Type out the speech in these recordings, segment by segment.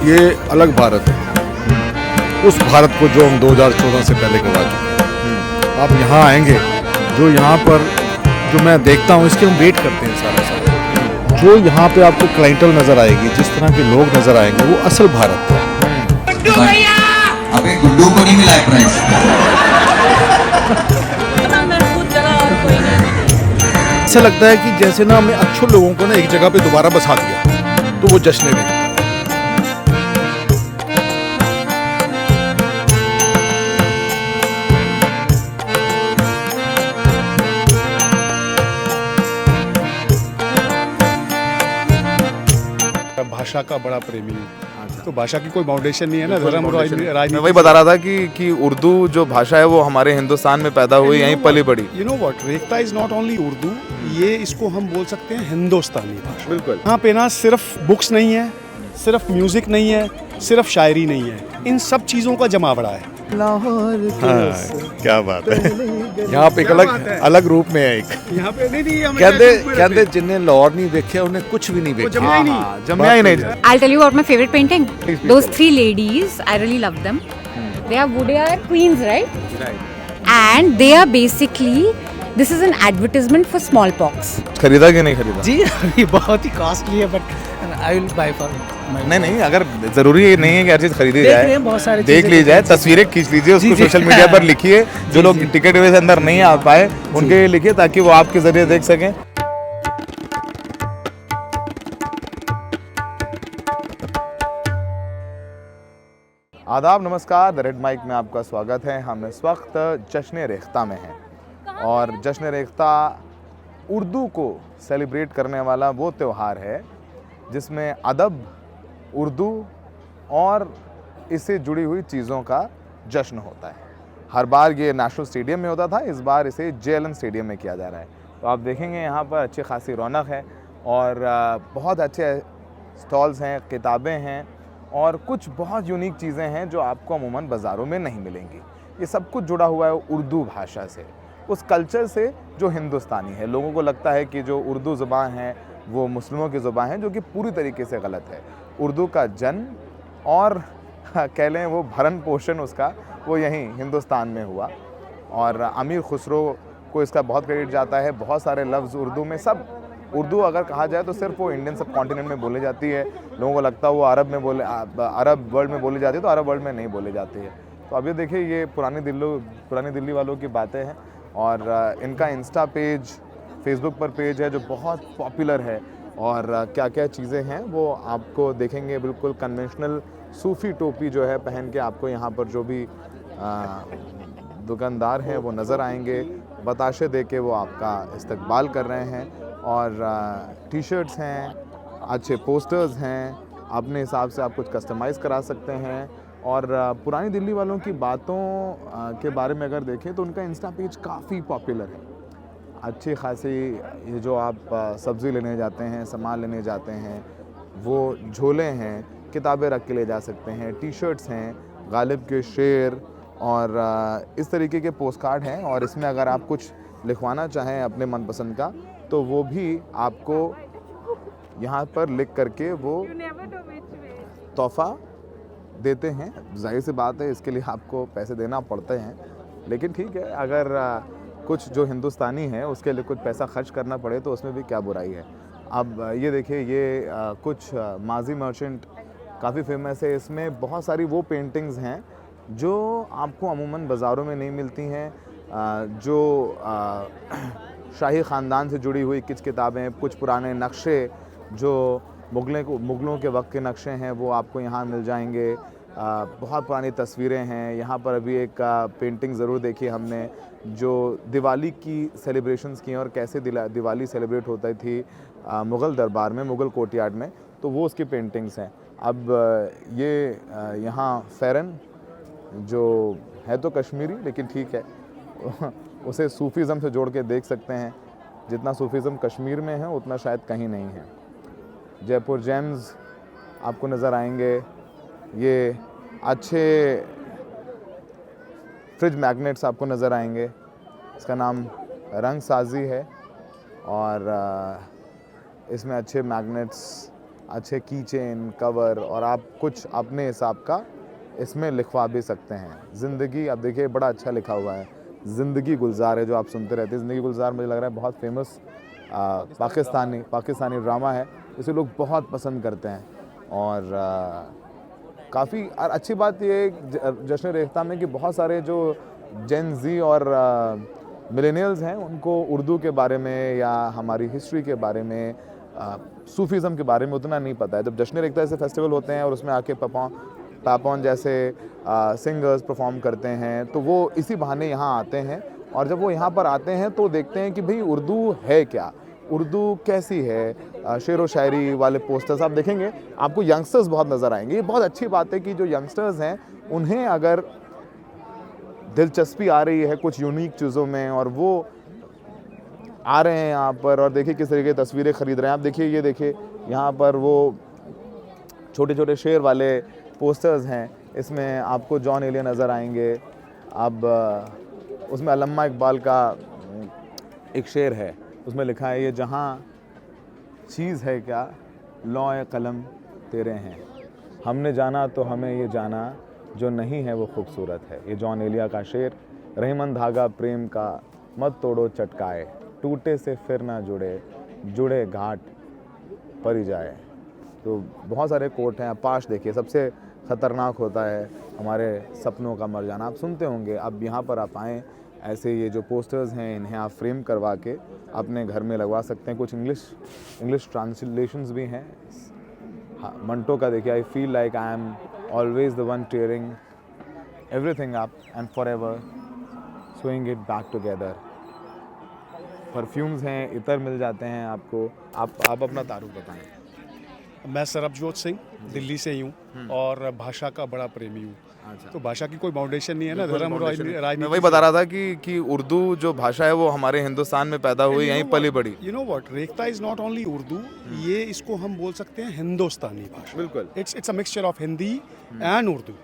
ये अलग भारत है, उस भारत को जो हम 2014 से पहले गवा चुके हैं। आप यहाँ आएंगे, जो यहाँ पर जो मैं देखता हूँ इसके हम वेट करते हैं सारा। जो यहाँ पे आपको क्लाइंटल नज़र आएगी, जिस तरह के लोग नज़र आएंगे, वो असल भारत है। अबे गुड्डू को नहीं मिला है प्राइस। ऐसा लगता है कि जैसे ना हमने अच्छे लोगों को ना एक जगह पे दोबारा बसा दिया, तो वो जश्न में। भाषा का बड़ा प्रेमी हूं, तो भाषा की कोई बाउंडेशन नहीं है ना, धर्म राजनीति। मैं वही बता रहा था कि उर्दू जो भाषा है वो हमारे हिंदुस्तान में पैदा हुई, यहीं पली बड़ी। You know what, रेखता is not only Urdu, ये इसको हम बोल सकते हैं हिंदुस्तानी भाषा। बिल्कुल। यहाँ पे ना सिर्फ बुक्स नहीं है, सिर्फ म्यूजिक नहीं है, सिर्फ शायरी नहीं है, इन सब चीज़ों का जमावड़ा है। हाँ, क्या बात है। यहाँ पे एक अलग रूप में है एक। यहाँ पे नहीं कहते जिन्हें लाहौर नहीं देखे उन्हें कुछ भी नहीं देखा। जमया ही नहीं। I'll tell you about my favorite painting. Those three ladies, I really love them. They are queens, right? And they are basically, this is an advertisement for smallpox. खरीदा कि नहीं खरीदा? जी अभी बहुत ही कॉस्टली है, but I will buy for नहीं, अगर जरूरी नहीं है कि हर चीज खरीदी जाए, बहुत सारी देख ली जाए, तस्वीरें खींच लीजिए, उसको सोशल मीडिया पर लिखिए। जो लोग टिकट वजह से अंदर नहीं आ पाए उनके लिए लिखिए, ताकि वो आपके जरिए देख सकें। आदाब, नमस्कार। द रेड माइक में आपका स्वागत है। हम इस वक्त जश्न रेख्ता में हैं और जश्न रेख्ता उर्दू को सेलिब्रेट करने वाला वो त्यौहार है जिसमें अदब, उर्दू और इससे जुड़ी हुई चीज़ों का जश्न होता है। हर बार ये नेशनल स्टेडियम में होता था, इस बार इसे JLN स्टेडियम में किया जा रहा है। तो आप देखेंगे यहाँ पर अच्छी खासी रौनक है और बहुत अच्छे स्टॉल्स हैं, किताबें हैं और कुछ बहुत यूनिक चीज़ें हैं जो आपको अमूमन बाज़ारों में नहीं मिलेंगी। ये सब कुछ जुड़ा हुआ है उर्दू भाषा से, उस कल्चर से जो हिंदुस्तानी है। लोगों को लगता है कि जो उर्दू ज़ुबान है वो मुस्लिमों की ज़ुबान है, जो कि पूरी तरीके से गलत है। उर्दू का जन्म और कह लें वो भरण पोषण उसका वो यहीं हिंदुस्तान में हुआ और अमीर खुसरो को इसका बहुत क्रेडिट जाता है। बहुत सारे लफ्ज़ उर्दू में, सब उर्दू अगर कहा जाए तो सिर्फ वो इंडियन सब कॉन्टिनेंट में बोली जाती है। लोगों को लगता है वो अरब वर्ल्ड में बोली जाती है, तो अरब वर्ल्ड में नहीं बोली जाती है। तो अब ये देखिए, ये पुरानी दिल्ली वालों की बातें हैं और इनका इंस्टा पेज, फेसबुक पर पेज है जो बहुत पॉपुलर है और क्या क्या चीज़ें हैं वो आपको देखेंगे। बिल्कुल कन्वेंशनल सूफ़ी टोपी जो है पहन के आपको यहाँ पर जो भी दुकानदार हैं वो नज़र आएंगे। बताशे दे के वो आपका इस्तकबाल कर रहे हैं और टी शर्ट्स हैं, अच्छे पोस्टर्स हैं, अपने हिसाब से आप कुछ कस्टमाइज़ करा सकते हैं। और पुरानी दिल्ली वालों की बातों के बारे में अगर देखें तो उनका इंस्टा पेज काफ़ी पॉपुलर है। अच्छी खासी ये जो आप सब्ज़ी लेने जाते हैं, सामान लेने जाते हैं, वो झोले हैं, किताबें रख के ले जा सकते हैं, टी शर्ट्स हैं, गालिब के शेर और इस तरीके के पोस्ट कार्ड हैं। और इसमें अगर आप कुछ लिखवाना चाहें अपने मनपसंद का तो वो भी आपको यहाँ पर लिख करके वो तोहफ़ा देते हैं। जाहिर सी बात है, इसके लिए आपको पैसे देना पड़ते हैं, लेकिन ठीक है, अगर कुछ जो हिंदुस्तानी है उसके लिए कुछ पैसा खर्च करना पड़े तो उसमें भी क्या बुराई है। अब ये देखिए, ये कुछ माजी मर्चेंट काफ़ी फेमस है। इसमें बहुत सारी वो पेंटिंग्स हैं जो आपको अमूमन बाज़ारों में नहीं मिलती हैं। जो शाही ख़ानदान से जुड़ी हुई कुछ किताबें, कुछ पुराने नक्शे जो मुग़लों के वक्त के नक्शे हैं वो आपको यहाँ मिल जाएंगे। बहुत पुरानी तस्वीरें हैं। यहाँ पर अभी एक पेंटिंग ज़रूर देखी हमने जो दिवाली की सेलिब्रेशंस की हैं और कैसे दिवाली सेलिब्रेट होती थी मुग़ल दरबार में, मुग़ल कोर्टयार्ड में, तो वो उसकी पेंटिंग्स हैं। अब ये यहाँ फ़ेरन जो है तो कश्मीरी, लेकिन ठीक है उसे सूफ़ीज़म से जोड़ के देख सकते हैं। जितना सूफ़ीज़म कश्मीर में है उतना शायद कहीं नहीं है। जयपुर जेम्स आपको नज़र आएंगे। ये अच्छे फ्रिज मैग्नेट्स आपको नज़र आएंगे। इसका नाम रंग साजी है और इसमें अच्छे मैग्नेट्स अच्छे की चेन, कवर, और आप कुछ अपने हिसाब का इसमें लिखवा भी सकते हैं। ज़िंदगी, आप देखिए बड़ा अच्छा लिखा हुआ है, ज़िंदगी गुलजार है, जो आप सुनते रहते हैं। ज़िंदगी गुलजार मुझे लग रहा है बहुत फेमस पाकिस्तानी ड्रामा है, इसे लोग बहुत पसंद करते हैं। और काफ़ी अच्छी बात ये है जश्न रेख्ता में कि बहुत सारे जो जेन ज़ी और मिलेनियल्स हैं उनको उर्दू के बारे में या हमारी हिस्ट्री के बारे में, सूफीज़म के बारे में उतना नहीं पता है। जब जश्न रेख्ता ऐसे फेस्टिवल होते हैं और उसमें आके पापॉन जैसे सिंगर्स परफॉर्म करते हैं तो वो इसी बहाने यहाँ आते हैं। और जब वो यहाँ पर आते हैं तो देखते हैं कि भाई उर्दू है क्या, उर्दू कैसी है। शेर व शायरी वाले पोस्टर्स आप देखेंगे, आपको यंगस्टर्स बहुत नज़र आएंगे। ये बहुत अच्छी बात है कि जो यंगस्टर्स हैं उन्हें अगर दिलचस्पी आ रही है कुछ यूनिक चीज़ों में और वो आ रहे हैं यहाँ पर, और देखिए किस तरीके की तस्वीरें ख़रीद रहे हैं। आप देखिए, ये देखिए यहाँ पर वो छोटे छोटे शेर वाले पोस्टर्स हैं, इसमें आपको जॉन एलिया नज़र आएंगे। अब उसमें अल्लामा इकबाल का एक शेर है, उसमें लिखा है, ये जहाँ चीज़ है क्या लौह कलम तेरे हैं, हमने जाना तो हमें ये जाना, जो नहीं है वो खूबसूरत है। ये जॉन एलिया का शेर। रहीमन धागा प्रेम का मत तोड़ो चटकाए, टूटे से फिर ना जुड़े, जुड़े घाट पर ही जाए। तो बहुत सारे कोट हैं। पाश देखिए, सबसे ख़तरनाक होता है हमारे सपनों का मर जाना। आप सुनते होंगे। अब यहाँ पर आप आएँ, ऐसे ये जो पोस्टर्स हैं इन्हें आप फ्रेम करवा के अपने घर में लगवा सकते हैं। कुछ इंग्लिश ट्रांसलेशंस भी हैं। हाँ, मंटो का देखिए, I feel like I am always the one tearing everything up and for ever swing it back together. Perfumes हैं, इतर मिल जाते हैं आपको। आप अपना तारुफ बताएं। मैं सरबजोत सिंह दिल्ली से ही हूँ और भाषा का बड़ा प्रेमी हूँ। तो भाषा की कोई बाउंडेशन नहीं है ना, धर्म और मैं राजनीति। वही बता रहा था कि उर्दू जो भाषा है वो हमारे हिंदुस्तान में पैदा हुई, यहीं पली बड़ी। You know what, Rekhta is not only Urdu, ये इसको हम बोल सकते हैं हिंदुस्तानी भाषा। बिल्कुल। It's a mixture of Hindi and Urdu.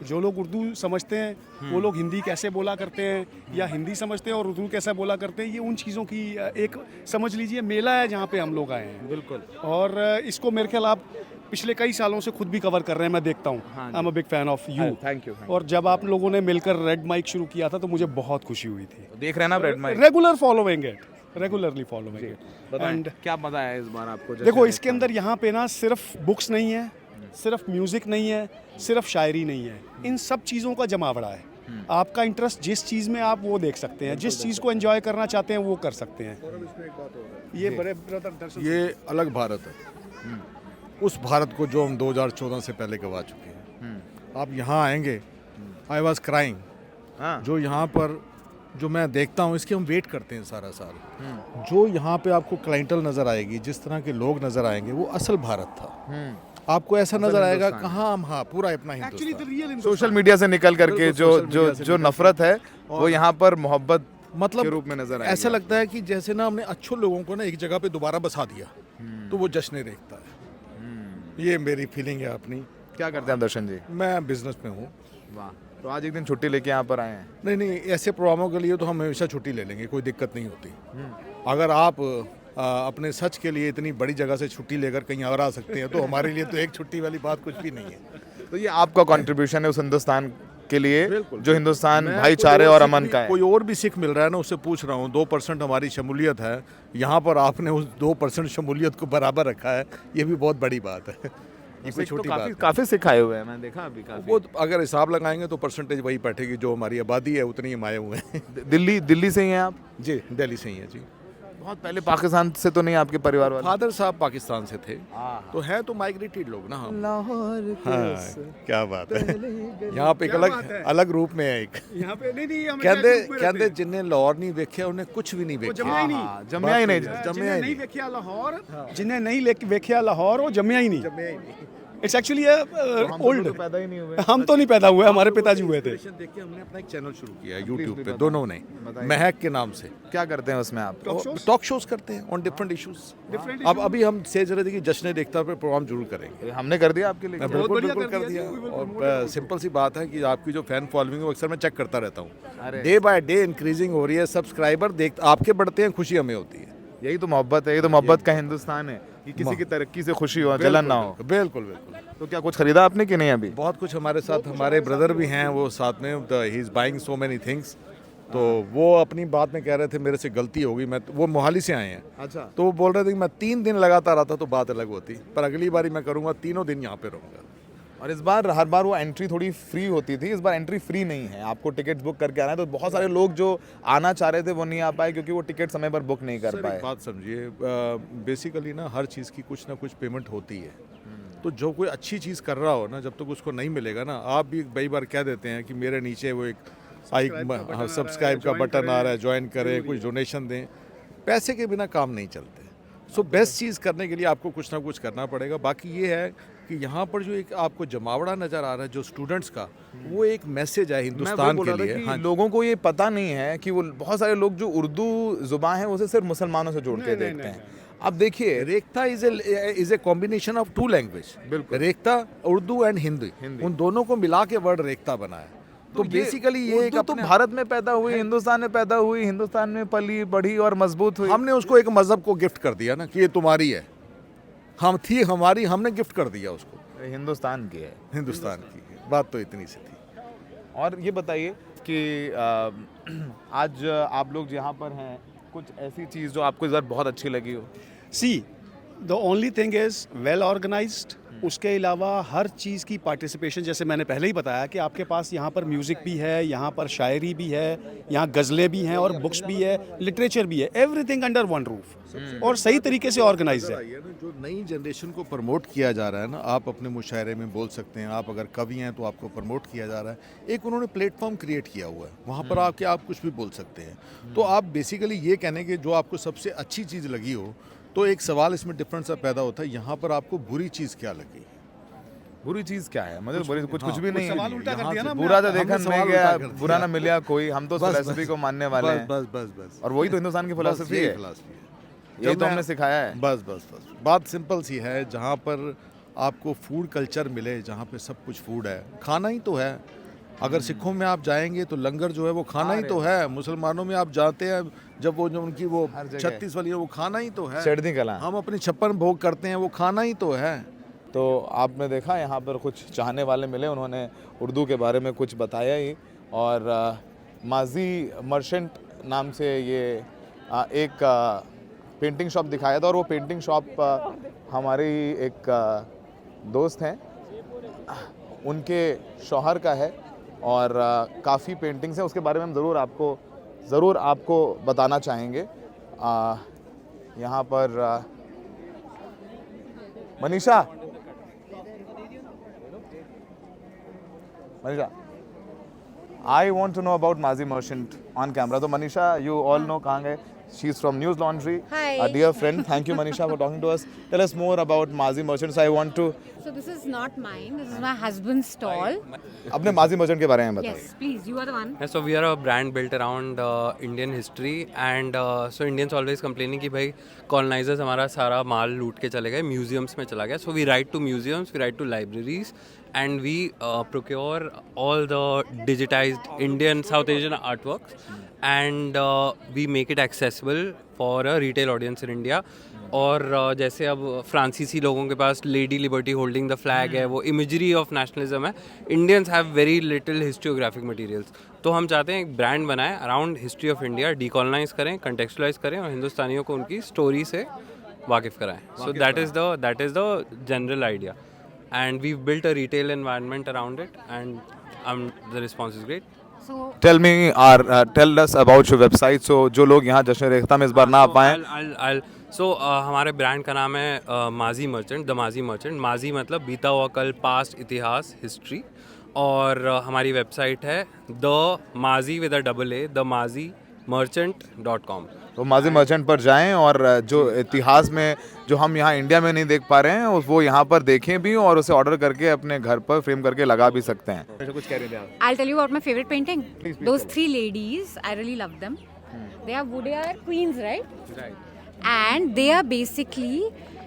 जो लोग उर्दू समझते हैं वो लोग हिंदी कैसे बोला करते हैं, या हिंदी समझते हैं और उर्दू कैसे बोला करते हैं, ये उन चीज़ों की एक समझ लीजिए मेला है जहाँ पे हम लोग आए हैं। बिल्कुल। और इसको मेरे ख्याल आप पिछले कई सालों से खुद भी कवर कर रहे हैं, मैं देखता हूँ। I am a big fan of you. Thank you. और जब आप लोगों ने मिलकर रेड माइक शुरू किया था तो मुझे बहुत खुशी हुई थी। देख रहे हैं ना red mic? Regularly following it. And क्या मजा आया इस बार आपको? देखो, इसके अंदर यहाँ पे ना सिर्फ बुक्स नहीं है, सिर्फ म्यूजिक नहीं है, सिर्फ शायरी नहीं है, इन सब चीज़ों का जमावड़ा है। आपका इंटरेस्ट जिस चीज़ में आप वो देख सकते हैं, जिस चीज़ को एंजॉय करना चाहते हैं वो कर सकते हैं। ये बड़े ब्रदर दर्शन, ये अलग भारत है, उस भारत को जो हम 2014 से पहले गवा चुके हैं। आप यहाँ आएंगे, आई वॉज क्राइंग, जो यहाँ पर जो मैं देखता हूँ इसकी हम वेट करते हैं सारा साल। जो यहाँ पे आपको क्लाइंटल नज़र आएगी, जिस तरह के लोग नज़र आएंगे, वो असल भारत था। आपको ऐसा नज़र आएगा कहाँ हम, हाँ, पूरा अपना हिंदुस्तान। सोशल मीडिया से निकल करके जो नफरत है वो यहाँ पर मोहब्बत मतलब के रूप में नजर आएगी। ऐसा लगता है कि जैसे ना हमने अच्छे लोगों को ना एक जगह पे दोबारा बसा दिया, तो वो जश्न रेख्ता है। ये मेरी फीलिंग है अपनी। क्या करते हैं दर्शन जी? मैं बिजनेस में हूँ। वाह, तो आज एक दिन छुट्टी लेके यहाँ पर आए हैं? नहीं, ऐसे प्रोग्रामों के लिए तो हम हमेशा छुट्टी ले लेंगे, कोई दिक्कत नहीं होती। अगर आप अपने सच के लिए इतनी बड़ी जगह से छुट्टी लेकर कहीं और आ सकते हैं तो हमारे लिए तो एक छुट्टी वाली बात कुछ भी नहीं है। तो ये आपका कंट्रीब्यूशन है उस हिंदुस्तान के लिए जो हिंदुस्तान भाईचारे और अमन का है। कोई और भी सीख मिल रहा है ना, उससे पूछ रहा हूँ। 2% हमारी शमूलियत है, यहाँ पर आपने उस 2% शमूलियत को बराबर रखा है, ये भी बहुत बड़ी बात है। ये कोई छोटी बात नहीं। काफी सिखाए हुए हैं, मैंने देखा अभी काफी। वो अगर हिसाब लगाएंगे तो परसेंटेज वही बैठेगी, जो हमारी आबादी है उतनी हम आए हुए हैं। दिल्ली से ही हैं आप? जी, दिल्ली से ही है जी। बहुत पहले पाकिस्तान से तो नहीं आपके परिवार वाले? फादर साहब पाकिस्तान से थे, तो हैं तो माइग्रेटेड लोग ना हम। हाँ, क्या बात है। यहाँ पे एक अलग रूप में है एक। यहाँ पे नहीं कहते जिन्हें लाहौर नहीं देखा उन्हें कुछ भी नहीं देखा। जमया ही नहीं देखा लाहौर, जिन्हें नहीं देखा लाहौर वो जमया ही नहीं। It's actually old. पैदा ही नहीं हुए। हम तो नहीं पैदा हुए, हमारे पिताजी हुए थे। देख के हमने अपना एक चैनल शुरू किया है यूट्यूब पे, दोनों ने, महक के नाम से। क्या करते हैं उसमें आप? टॉक शोज करते हैं ऑन डिफरेंट इश्यूज। अब अभी हम सेज रहे थे कि जश्न रेख्ता पे प्रोग्राम जरूर करेंगे। हमने कर दिया आपके लिए? बिल्कुल कर दिया। और सिंपल सी बात है कि आपकी जो फैन फॉलोइंग है वो अक्सर मैं चेक करता रहता हूँ, डे बाय डे इंक्रीजिंग हो रही है। सब्सक्राइबर आपके बढ़ते हैं, खुशी हमें होती है। यही तो मोहब्बत है, ये तो मोहब्बत का हिंदुस्तान है। कि किसी की तरक्की से खुशी हो, जलन ना हो। बिल्कुल बिल्कुल। तो क्या कुछ खरीदा आपने कि नहीं अभी? बहुत कुछ हमारे साथ, हमारे ब्रदर भी हैं वो साथ में, he is buying so many things. तो वो अपनी बात में कह रहे थे मेरे से गलती हो गई, मैं वो मोहाली से आए हैं। अच्छा। तो वो बोल रहे थे कि मैं 3 दिन लगातार आता तो बात अलग होती, पर अगली बारी मैं करूँगा 3 दिन यहाँ पे रहूँगा। और इस बार हर बार वो एंट्री थोड़ी फ्री होती थी, इस बार एंट्री फ्री नहीं है, आपको टिकट्स बुक करके आना है। तो बहुत सारे लोग जो आना चाह रहे थे वो नहीं आ पाए क्योंकि वो टिकट समय पर बुक नहीं कर सर पाए। एक बात समझिए, बेसिकली ना हर चीज़ की कुछ ना कुछ पेमेंट होती है। तो जो कोई अच्छी चीज़ कर रहा हो ना, जब तक उसको नहीं मिलेगा ना, आप भी कई बार कह देते हैं कि मेरे नीचे वो एक सब्सक्राइब का बटन आ रहा है, ज्वाइन करें, कुछ डोनेशन दें। पैसे के बिना काम नहीं चलते। सो बेस्ट चीज़ करने के लिए आपको कुछ ना कुछ करना पड़ेगा। बाकी ये है कि यहाँ पर जो एक आपको जमावड़ा नज़र आ रहा है जो स्टूडेंट्स का, वो एक मैसेज है हिंदुस्तान के लिए। हाँ, लोगों को ये पता नहीं है कि वो बहुत सारे लोग जो उर्दू जुबान है उसे सिर्फ मुसलमानों से जोड़ के देखते हैं। अब देखिए, Rekhta is a combination of 2 language. बिल्कुल। रेख्ता उर्दू एंड हिंदी, उन दोनों को मिला के वर्ड रेख्ता बना है। तो बेसिकली ये एक तो भारत में पैदा हुई, हिंदुस्तान में पैदा हुई, हिंदुस्तान में पली बढ़ी और मजबूत हुई। हमने उसको एक मजहब को गिफ्ट कर दिया ना कि ये तुम्हारी है, हम थी हमारी, हमने गिफ्ट कर दिया उसको। हिंदुस्तान की है, हिंदुस्तान की है। बात तो इतनी सी थी। और ये बताइए कि आज आप लोग यहाँ पर हैं, कुछ ऐसी चीज़ जो आपको इस बार बहुत अच्छी लगी हो? See the only thing is well organised. उसके अलावा हर चीज़ की पार्टिसिपेशन, जैसे मैंने पहले ही बताया कि आपके पास यहाँ पर म्यूज़िक भी है, यहाँ पर शायरी भी है, यहाँ गज़लें भी हैं और बुक्स भी है, लिटरेचर भी है, एवरीथिंग अंडर वन रूफ और सही तरीके से ऑर्गेनाइज है। जो नई जनरेशन को प्रमोट किया जा रहा है ना, आप अपने मुशायरे में बोल सकते हैं, आप अगर कवि हैं तो आपको प्रमोट किया जा रहा है। एक उन्होंने प्लेटफॉर्म क्रिएट किया हुआ है, वहाँ पर आके आप कुछ भी बोल सकते हैं। तो आप बेसिकली ये कहने के जो आपको सबसे अच्छी चीज़ लगी हो, तो एक सवाल इसमें डिफरेंस सा पैदा होता है, यहाँ पर आपको बुरी चीज़ क्या लगी? बुरी चीज़ क्या है? मतलब कुछ भी नहीं सवाल उल्टा कर दिया ना। बुरा तो देखा हमने नहीं सवाल गया, उल्टा कर बुरा दिया। ना मिला कोई, हम तो फिलॉसफी को मानने वाले हैं। बस और वही तो हिंदुस्तान की फिलॉसफी है, फिलॉसफी यही तो हमने सिखाया है। बस बात सिंपल सी है, जहाँ पर आपको फूड कल्चर मिले, जहाँ पे सब कुछ फूड है, खाना ही तो है। अगर सिखों में आप जाएंगे तो लंगर जो है वो खाना ही तो है। मुसलमानों में आप जाते हैं जब वो जो उनकी वो 36 वाली है, वो खाना ही तो है। चढ़ती कला हम अपनी 56 भोग करते हैं, वो खाना ही तो है। तो आपने देखा यहाँ पर कुछ चाहने वाले मिले, उन्होंने उर्दू के बारे में कुछ बताया ही। और माजी मर्चेंट नाम से ये एक पेंटिंग शॉप दिखाया था, और वो पेंटिंग शॉप हमारी एक दोस्त हैं, उनके शौहर का है, और काफ़ी पेंटिंग्स हैं, उसके बारे में हम ज़रूर आपको बताना चाहेंगे। यहाँ पर Manisha, I want to know about Mazi Merchant on camera. तो मनीषा, you all know कहाँ गए? She's from News Laundry. Hi. A dear friend. Thank you, Manisha, for talking to us. Tell us more about Mazi Merchant. So I want to So this is not mine. This is my husband's stall. अपने Mazi Merchant के बारे में बताइए। Yes, please. You are the one. Yeah, so we are a brand built around Indian history and so Indians always complaining कि भाई colonizers हमारा सारा माल लूट के चले गए, museums में चला गया. So we write to museums, we write to libraries and we procure all the digitized Indian South Asian artworks and we make it accessible for a retail audience in India. और जैसे अब फ्रांसीसी लोगों के पास Lady Liberty holding the flag है, वो imagery of nationalism है. Indians have very little historiographic materials. तो हम चाहते हैं एक ब्रांड बनाएं around history of India, decolonize करें, कंटेक्चुअलाइज करें और हिंदुस्तानियों को उनकी स्टोरी से वाकिफ़ कराएं. So that is the general idea and we built a retail environment around it and the response is great. So tell us about your website. So जो लोग यहाँ जश्न रेख्ता में इस बार ना आ पाएं. हमारे ब्रांड का नाम है माजी मर्चेंट, द माजी मर्चेंट. माजी मतलब बीता हुआ कल, पास्ट, इतिहास, हिस्ट्री. और हमारी वेबसाइट है द माजी विद अ AA, द माजी merchant.com. तो माजी मर्चेंट पर जाएं और जो इतिहास में जो हम यहाँ इंडिया में नहीं देख पा रहे हैं वो यहाँ पर देखें भी और उसे ऑर्डर करके अपने घर पर फ्रेम करके लगा भी सकते हैं. कुछ कह रहे थे आप? I'll tell you about my favorite painting. Those 3 ladies, I really love them. They are Woodyard queens, right? Right. And they are basically,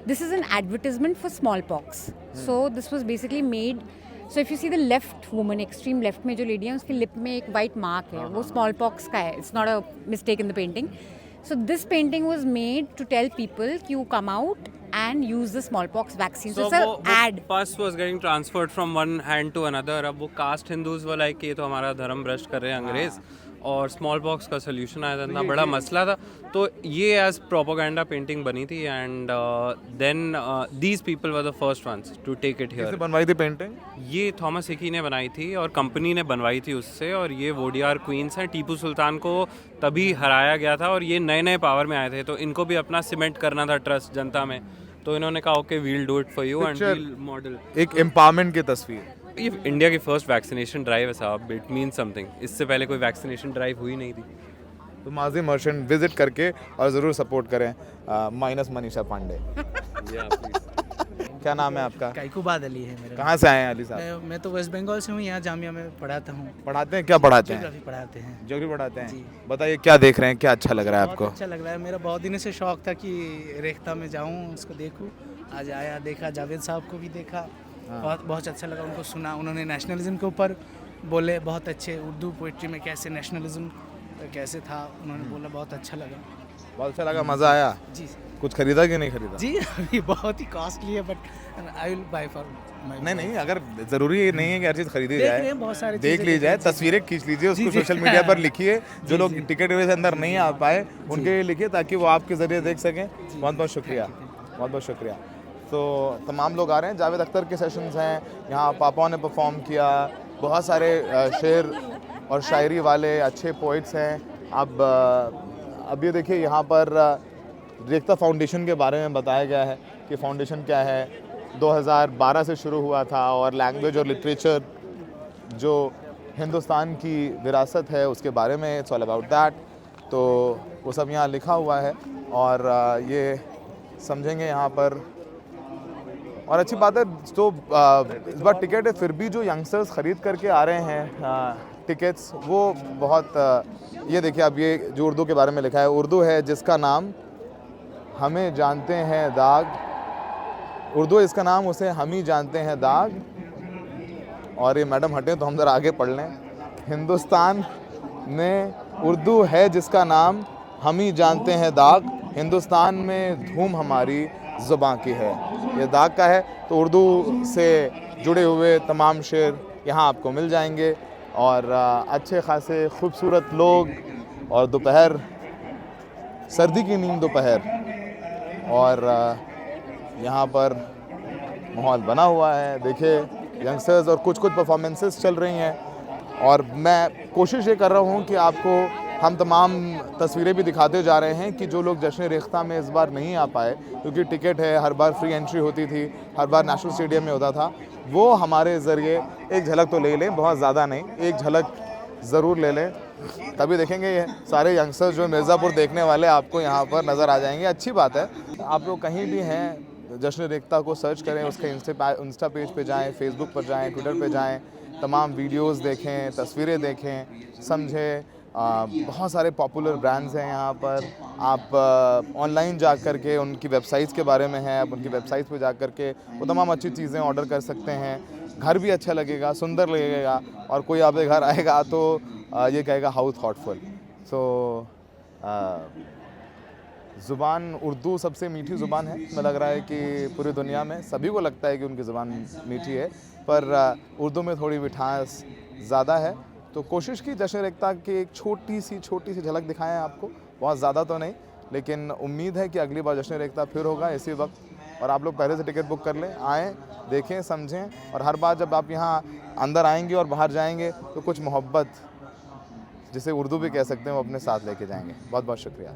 this is an advertisement for smallpox. So this was basically made. So if you see the left woman, extreme left में जो lady है, उसकी lip में एक white mark है, वो smallpox का है. It's not a mistake in the painting. So this painting was made to tell people कि you come out and use the smallpox vaccine. So, So it's वो an ad. pus was getting transferred from one hand to another. अब वो cast Hindus वो like ये तो हमारा धर्म भ्रष्ट कर रहे हैं अंग्रेज, और स्मॉल पॉक्स का सोल्यूशन आया था, इतना बड़ा मसला था, तो ये एज प्रोपोगेंडा पेंटिंग बनी थी, and then these people were the first ones to take it कैसे हियर। बनवाई थी पेंटिंग? ये थॉमस हिकी ने बनाई थी और कंपनी ने बनवाई थी उससे, और ये वोडियार क्वींस हैं। टीपू सुल्तान को तभी हराया गया था और ये नए नए पावर में आए थे, तो इनको भी अपना सीमेंट करना था ट्रस्ट जनता में, तो इन्होंने कहा okay we'll do it for you and we'll model. एक एम्पावरमेंट की तस्वीर। ये इंडिया की फर्स्ट वैक्सीनेशन ड्राइव है साहब, इट मीन समथिंग। इससे पहले कोई वैक्सीनेशन ड्राइव हुई नहीं थी। तो माजी मर्चेंट विजिट करके और ज़रूर सपोर्ट करें माइनस मनीषा पांडे। क्या नाम है आपका? काइकुबाद अली है मेरा। कहाँ से आए हैं अली साहब? मैं तो वेस्ट बंगाल से हूँ, यहाँ जामिया में पढ़ाता हूँ। पढ़ाते हैं? क्या पढ़ाते हैं? ज्योग्राफी पढ़ाते हैं। ज्योग्राफी पढ़ाते हैं। जी। बताइए क्या देख रहे हैं, क्या अच्छा लग रहा है बहुत आपको? अच्छा लग रहा है। मेरा बहुत दिनों से शौक था कि रेख्ता में जाऊँ, उसको देखूँ। आज आया, देखा, जावेद साहब को भी देखा, बहुत बहुत अच्छा लगा। उनको सुना, उन्होंने नेशनलिज्म के ऊपर बोले, बहुत अच्छे उर्दू पोइट्री में कैसे नेशनलिज्म कैसे था, उन्होंने बोला, बहुत अच्छा लगा। बहुत अच्छा लगा, मज़ा आया। जी कुछ खरीदा कि नहीं खरीदा? जी अभी बहुत ही कॉस्टली है, but I will buy for my. नहीं, अगर ज़रूरी ये नहीं है कि हर चीज़ खरीदी देख रहे जाए, हैं, बहुत सारी देख चीज़ें ली जाए, देख ली। तस्वीरें खींच लीजिए, उसको जी। सोशल मीडिया पर लिखिए। जो जी, लोग जी। टिकट वजह से अंदर नहीं आ पाए उनके लिए लिखिए, ताकि वो आपके ज़रिए देख सकें। बहुत बहुत शुक्रिया, बहुत बहुत शुक्रिया। तो तमाम लोग आ रहे हैं। जावेद अख्तर के सेशंस हैं यहाँ, पापाओं ने परफॉर्म किया, बहुत सारे शेर और शायरी वाले अच्छे पोइट्स हैं। अब ये देखिए, यहाँ पर रेख्ता फाउंडेशन के बारे में बताया गया है कि फाउंडेशन क्या है। 2012 से शुरू हुआ था और लैंग्वेज और लिटरेचर जो हिंदुस्तान की विरासत है उसके बारे में, इट्स ऑल अबाउट दैट। तो वो सब यहाँ लिखा हुआ है और ये समझेंगे यहाँ पर। और अच्छी बात है, तो इस बार टिकट है, फिर भी जो यंगस्टर्स ख़रीद करके आ रहे हैं टिकट्स, वो बहुत ये देखिए, अब ये जो उर्दू के बारे में लिखा है, उर्दू है जिसका नाम हमें जानते हैं दाग, उर्दू इसका नाम, उसे हम ही जानते हैं दाग। और ये मैडम हटें तो हम ज़रा आगे पढ़ लें। हिंदुस्तान में उर्दू है जिसका नाम हम ही जानते हैं दाग, हिंदुस्तान में धूम हमारी ज़ुबान की है। ये दाग का है, तो उर्दू से जुड़े हुए तमाम शेर यहाँ आपको मिल जाएंगे, और अच्छे खासे खूबसूरत लोग, और दोपहर सर्दी की नींद दोपहर, और यहाँ पर माहौल बना हुआ है। देखिए यंगस्टर्स और कुछ परफॉर्मेंसेस चल रही हैं, और मैं कोशिश ये कर रहा हूँ कि आपको हम तमाम तस्वीरें भी दिखाते जा रहे हैं कि जो लोग जश्न रेख्ता में इस बार नहीं आ पाए, क्योंकि टिकट है, हर बार फ्री एंट्री होती थी, हर बार नेशनल स्टेडियम में होता था, वो हमारे ज़रिए एक झलक तो ले लें, बहुत ज़्यादा नहीं, एक झलक ज़रूर ले लें, तभी देखेंगे ये सारे यंगस्टर्स जो मिर्ज़ापुर देखने वाले आपको यहाँ पर नज़र आ जाएंगे। अच्छी बात है, आप लोग कहीं भी हैं, जश्न रेख्ता को सर्च करें, उसके इंस्टा पेज पे जाएं, फेसबुक पर जाएं, ट्विटर पे जाएं, तमाम वीडियोस देखें, तस्वीरें देखें, समझें। बहुत सारे पॉपुलर ब्रांड्स हैं यहाँ पर। आप ऑनलाइन जा कर के उनकी वेबसाइट्स के बारे में है, आप उनकी वेबसाइट्स पे जा कर के वो तमाम अच्छी चीज़ें ऑर्डर कर सकते हैं। घर भी अच्छा लगेगा, सुंदर लगेगा, और कोई आपके घर आएगा तो ये कहेगा हाउ थॉटफुल। सो ज़ुबान उर्दू सबसे मीठी ज़ुबान है। हमें लग रहा है कि पूरी दुनिया में सभी को लगता है कि उनकी ज़ुबान मीठी है, पर उर्दू में थोड़ी मिठास ज़्यादा है। तो कोशिश की जश्न रेख्ता की एक छोटी सी झलक दिखाएं आपको, बहुत ज़्यादा तो नहीं, लेकिन उम्मीद है कि अगली बार जश्न रेख्ता फिर होगा इसी वक्त, और आप लोग पहले से टिकट बुक कर लें, आएँ, देखें, समझें, और हर बार जब आप यहाँ अंदर आएंगे और बाहर जाएंगे तो कुछ मोहब्बत, जिसे उर्दू भी कह सकते हैं, वो अपने साथ लेके जाएंगे। बहुत बहुत शुक्रिया।